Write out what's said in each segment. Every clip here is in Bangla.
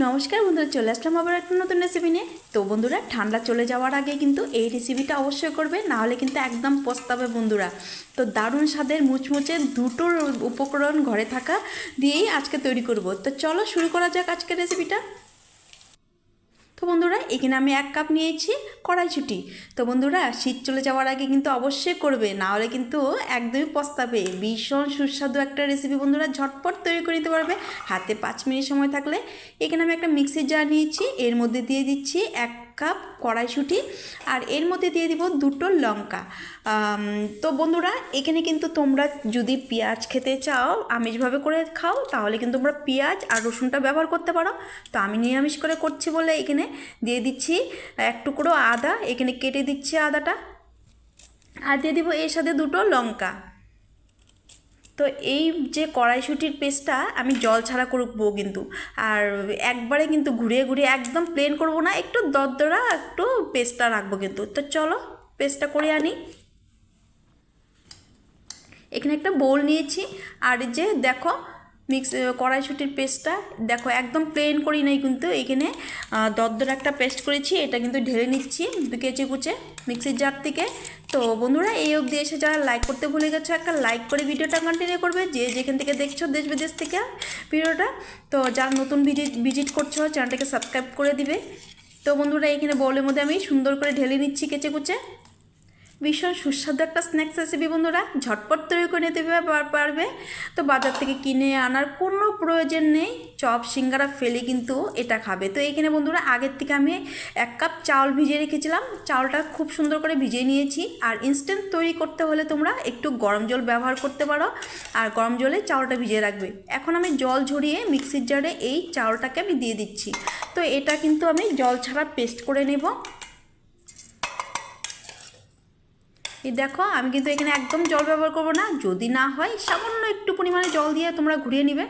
নমস্কার বন্ধুরা, চলে আসলাম আবার একটা নতুন রেসিপি নিয়ে। তো বন্ধুরা, ঠান্ডা চলে যাওয়ার আগে কিন্তু এই রেসিপিটা অবশ্যই করবে, না হলে কিন্তু একদম পস্তাবে বন্ধুরা। তো দারুণ স্বাদের মুচমুচে দুটোর উপকরণ ঘরে থাকা দিয়েই আজকে তৈরি করব। তো চলো শুরু করা যাক আজকের রেসিপিটা। তো বন্ধুরা, এখানে আমি 1 কাপ নিয়েছি কড়াইশুঁটি। তো বন্ধুরা, শীত চলে যাওয়ার আগে কিন্তু অবশ্যই করবে, না হলে কিন্তু একদমই পস্তাবে। ভীষণ সুস্বাদু একটা রেসিপি বন্ধুরা, ঝটপট তৈরি করে নিতে পারবে হাতে 5 মিনিট সময় থাকলে। এখানে আমি একটা মিক্সির জার নিয়েছি, এর মধ্যে দিয়ে দিচ্ছি 1 কাপ কড়াইশুঁটি, আর এর মধ্যে দিয়ে দিব 2টো লঙ্কা। তো বন্ধুরা, এখানে কিন্তু তোমরা যদি পেঁয়াজ খেতে চাও, আমিষভাবে করে খাও, তাহলে কিন্তু তোমরা পেঁয়াজ আর রসুনটা ব্যবহার করতে পারো। তো আমি নিরামিষ করে করছি বলে এখানে দিয়ে দিচ্ছি 1 টুকরো আদা, এখানে কেটে দিচ্ছি আদাটা, আর দিয়ে দিব এর সাথে 2টো লঙ্কা। তো এই যে কড়াইশুঁটির পেস্টটা আমি জল ছাড়া করবো কিন্তু, আর একবারে কিন্তু ঘুরিয়ে ঘুরিয়ে একদম প্লেন করব না, একটু দরদরা একটু পেস্টটা রাখবো কিন্তু। তো চলো পেস্টটা করে আনি। এখানে একটা বোল নিয়েছি, আর যে দেখো কড়াইশুঁটির পেস্টটা দেখো একদম প্লেন করি নাই কিন্তু, এখানে দরদরা একটা পেস্ট করেছি, এটা কিন্তু ঢেলে নিচ্ছি কেচে কুচে মিক্সির জার থেকে। তো বন্ধুরা, এই অবধি এসে যারা লাইক করতে ভুলে গেছো, একটা লাইক করে ভিডিওটা কন্টিনিউ করবে, যে যেখান থেকে দেখছো দেশ বিদেশ থেকে ভিডিওটা। তো যারা নতুন ভিজিট করছো, চ্যানেলটাকে সাবস্ক্রাইব করে দিবে। তো বন্ধুরা, এখানে বোলের মধ্যে আমি সুন্দর করে ঢেলে নিচ্ছি কেচে কুচে। ভীষণ সুস্বাদু একটা স্ন্যাক্স রেসিপি বন্ধুরা, ঝটপট তৈরি করে নিতে পারবে। তো বাজার থেকে কিনে আনার কোনো প্রয়োজন নেই, চপ সিঙ্গারা ফেলে কিন্তু এটা খাবে। তো এইখানে বন্ধুরা, আগের থেকে আমি 1 কাপ চাউল ভিজিয়ে রেখেছিলাম, চাউলটা খুব সুন্দর করে ভিজিয়ে নিয়েছি। আর ইনস্ট্যান্ট তৈরি করতে হলে তোমরা একটু গরম জল ব্যবহার করতে পারো, আর গরম জলে চাউলটা ভিজিয়ে রাখবে। এখন আমি জল ঝরিয়ে মিক্সির জারে এই চাউলটাকে আমি দিয়ে দিচ্ছি। তো এটা কিন্তু আমি জল ছাড়া পেস্ট করে নেব। এই দেখো, আমি কিন্তু এখানে একদম জল ব্যবহার করবো না, যদি না হয় সামান্য একটু পরিমাণে জল দিয়ে তোমরা ঘুরিয়ে নিবে।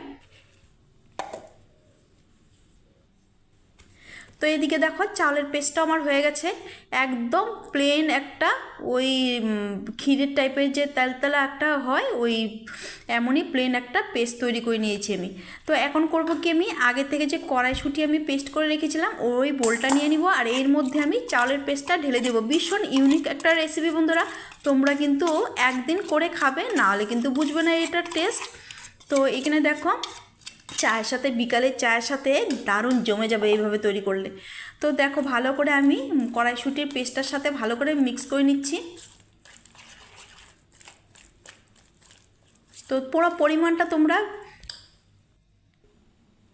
তো এদিকে দেখো, চালের পেস্টটা আমার হয়ে গেছে, একদম প্লেন একটা ওই ক্ষীরের টাইপের যে তেলতেলা একটা হয়, ওই এমনই প্লেন একটা পেস্ট তৈরি করে নিয়েছি আমি। তো এখন করব কি, আমি আগে থেকে যে কড়াইশুঁটি আমি পেস্ট করে রেখেছিলাম, ওই বোলটা নিয়ে নিব, আর এর মধ্যে আমি চালের পেস্টটা ঢেলে দেবো। ভীষণ ইউনিক একটা রেসিপি বন্ধুরা, তোমরা কিন্তু একদিন করে খাবে, না হলে কিন্তু বুঝবে না এটার টেস্ট। তো এখানে দেখো, চায়ের সাথে, বিকালের চায়ের সাথে দারুণ জমে যাবে এইভাবে তৈরি করলে। তো দেখো, ভালো করে আমি কড়াইশুঁটির পেস্টটার সাথে ভালো করে মিক্স করে নিচ্ছি। তো পুরো পরিমাণটা তোমরা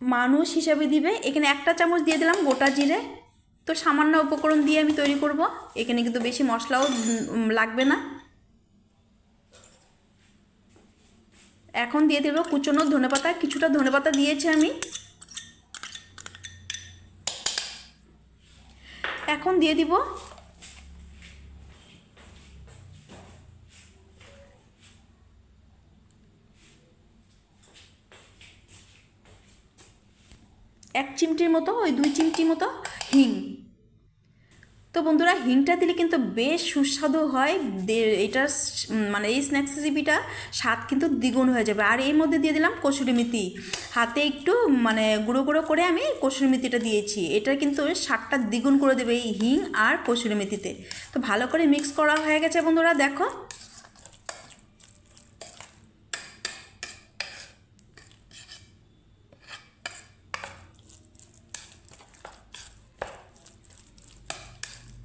মানুষ হিসাবে দিবে। এখানে 1টা চামচ দিয়ে দিলাম গোটা জিরে। তো সামান্য উপকরণ দিয়ে আমি তৈরি করব, এখানে কিন্তু বেশি মশলাও লাগবে না। এখন দিয়ে দেবো কুচনো ধনেপাতা, কিছুটা ধনেপাতা দিয়েছি আমি। এখন দিয়ে দিব 1 চিমটির মতো, ওই 2 চিমটি মতো হিং। তো বন্ধুরা, হিংটা দিলে কিন্তু বেশ সুস্বাদু হয়। এটার মানে এই স্ন্যাক্স রেসিপিটা স্বাদ কিন্তু দ্বিগুণ হয়ে যাবে। আর এর মধ্যে দিয়ে দিলাম কসুরি মেথি, হাতে একটু মানে গুঁড়ো গুঁড়ো করে আমি কসুরি মেথিটা দিয়েছি, এটা কিন্তু স্বাদটা দ্বিগুণ করে দেবে এই হিং আর কসুরি মেথিতে। তো ভালো করে মিক্স করা হয়ে গেছে বন্ধুরা, দেখো।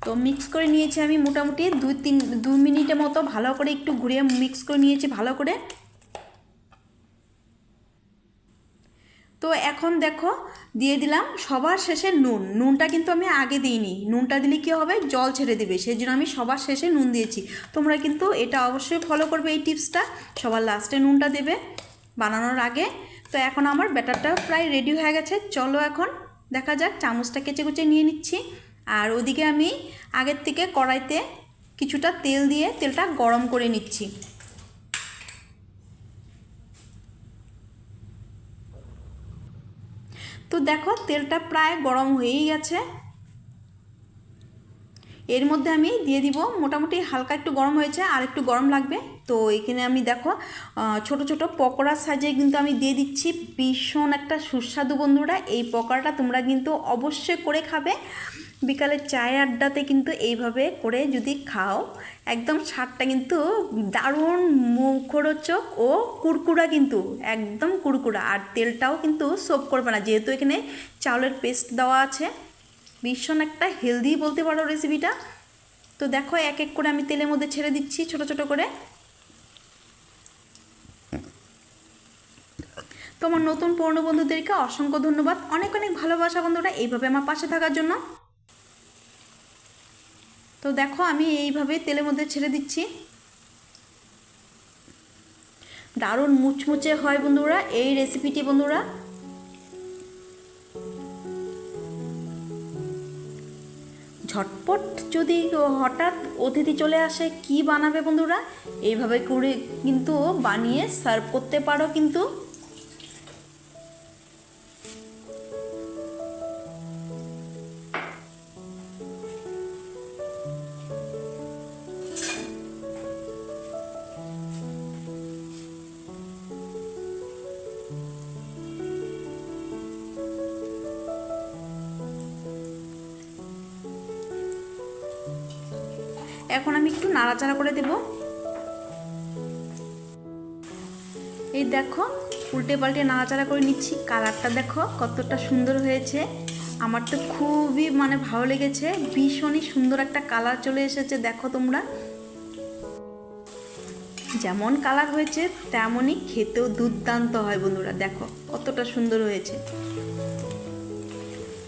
তো মিক্স করে নিয়েছি আমি মোটামুটি 2 মিনিটের মতো, ভালো করে একটু ঘুরিয়ে মিক্স করে নিয়েছি ভালো করে। তো এখন দেখো, দিয়ে দিলাম সবার শেষে নুন। নুনটা কিন্তু আমি আগে দিইনি, নুনটা দিলে কী হবে, জল ছেড়ে দেবে, সেই জন্য আমি সবার শেষে নুন দিয়েছি। তোমরা কিন্তু এটা অবশ্যই ফলো করবে, এই টিপসটা, সবার লাস্টে নুনটা দেবে বানানোর আগে। তো এখন আমার ব্যাটারটা প্রায় রেডি হয়ে গেছে, চলো এখন দেখা যাক। চামচটা কেচে কুচে নিয়ে নিচ্ছি, আর ওদিকে আমি আগের থেকে কড়াইতে কিছুটা তেল দিয়ে তেলটা গরম করে নিচ্ছি। তো দেখো, তেলটা প্রায় গরম হয়েই গেছে। এর মধ্যে আমি দিয়ে দিব, মোটামুটি হালকা একটু গরম হয়েছে, আর একটু গরম লাগবে। তো এখানে আমি দেখো ছোট ছোট পকোড়া সাইজে কিন্তু আমি দিয়ে দিচ্ছি। ভীষণ একটা সুস্বাদু বন্ধুরা, এই পকোড়াটা তোমরা কিন্তু অবশ্যই করে খাবে। বিকালে চায়ের আড্ডাতে কিন্তু এইভাবে করে যদি খাও, একদম স্বাদটা কিন্তু দারুণ মুখরোচক ও কুরকুরা, কিন্তু একদম কুরকুরা। আর তেলটাও কিন্তু সোপ করবে না, যেহেতু এখানে চাউলের পেস্ট দেওয়া আছে। ভীষণ একটা হেলদি বলতে পারো রেসিপিটা। তো দেখো এক এক করে আমি তেলের মধ্যে ছেড়ে দিচ্ছি ছোট ছোট করে। তো আমার নতুন পুরনো বন্ধুদেরকে অসংখ্য ধন্যবাদ, অনেক অনেক ভালোবাসা বন্ধুরা এইভাবে আমার পাশে থাকার জন্য। তো দেখো আমি এইভাবে তেলের মধ্যে ছেড়ে দিচ্ছি। দারুণ মুচমুচে হয় বন্ধুরা এই রেসিপিটি বন্ধুরা। ঝটপট যদি হঠাৎ অতিথি চলে আসে, কি বানাবে বন্ধুরা, এইভাবে করে কিন্তু বানিয়ে সার্ভ করতে পারো কিন্তু। এখন আমি একটু নাড়াচাড়া করে দেব। এই দেখো উল্টে পাল্টে নাড়াচাড়া করে নিচ্ছি। কালারটা দেখো কতটা সুন্দর হয়েছে, আমার তো খুবই ভালো লেগেছে। ভীষণই সুন্দর একটা কালার চলে এসেছে দেখো তোমরা। যেমন কালার হয়েছে তেমনই খেতেও দুর্দান্ত হয় বন্ধুরা, দেখো কতটা সুন্দর হয়েছে।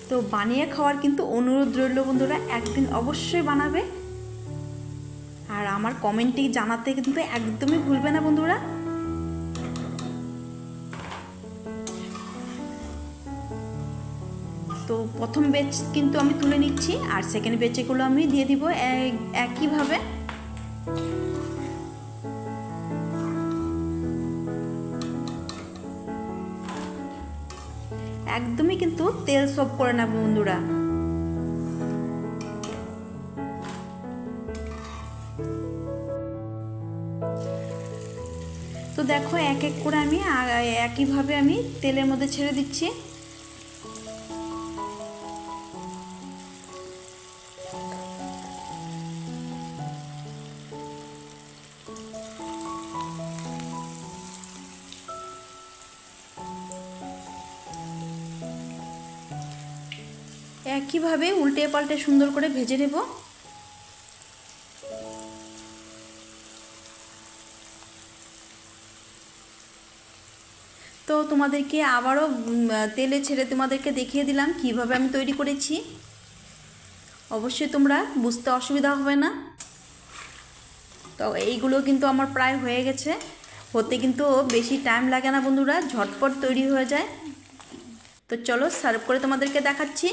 তো বানিয়ে খাওয়ার কিন্তু অনুরোধ রইল বন্ধুরা, একদিন অবশ্যই বানাবে। আর আমার কমেন্টে জানাতে কিন্তু একদমই ভুলবে না বন্ধুরা। তো প্রথম ব্যাচ কিন্তু আমি তুলে নিচ্ছি, আর সেকেন্ড ব্যাচেগুলো আমি দিয়ে দিব একইভাবে। একদমই কিন্তু তেল সব করে না বন্ধুরা। তো দেখো এক এক করে আমি একইভাবে আমি তেলের মধ্যে ছেড়ে দিচ্ছি। একইভাবে উল্টে পাল্টে সুন্দর করে ভেজে নেব। তো তোমাদেরকে আবারও তেলে ছেড়ে তোমাদেরকে দেখিয়ে দিলাম কিভাবে আমি তৈরি করেছি। অবশ্যই তোমরা বুঝতে অসুবিধা হবে না। তো এইগুলো কিন্তু আমার প্রায় হয়ে গেছে, হতে কিন্তু বেশি টাইম লাগে না বন্ধুরা, ঝটপট তৈরি হয়ে যায়। তো চলো সার্ভ করে তোমাদেরকে দেখাচ্ছি।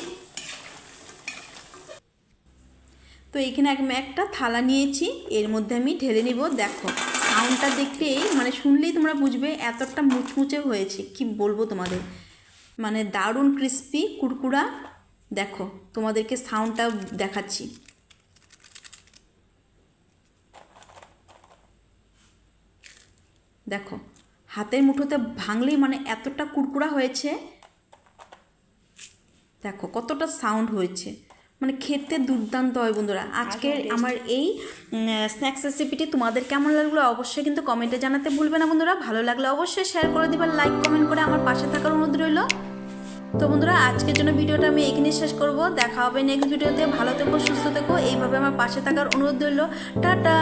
তো এখানে আমি একটা থালা নিয়েছি, এর মধ্যে আমি ঢেলে নিব। দেখো সাউন্ডটা দেখলেই শুনলেই তোমরা বুঝবে এতটা মুচমুচে হয়েছে, কি বলবো তোমাদের, দারুণ ক্রিস্পি কুরকুরা। দেখো তোমাদেরকে সাউন্ডটা দেখাচ্ছি। দেখো হাতের মুঠোতে ভাঙলেই এতটা কুরকুরা হয়েছে। দেখো কতটা সাউন্ড হয়েছে, খেতে দুর্দান্ত হয় বন্ধুরা। আজকের আমার এই স্ন্যাক্স রেসিপিটি তোমাদের কেমন লাগলো অবশ্যই কিন্তু কমেন্টে জানাতে ভুলবে না বন্ধুরা। ভালো লাগলে অবশ্যই শেয়ার করে দিবা, লাইক কমেন্ট করে আমার পাশে থাকার অনুরোধ রইল। তো বন্ধুরা আজকের জন্য ভিডিওটা আমি এখানে শেষ করব। দেখা হবে নেক্সট ভিডিওতে। ভালো থেকো, সুস্থ থেকো, এইভাবে আমার পাশে থাকার অনুরোধ রইল। টাটা।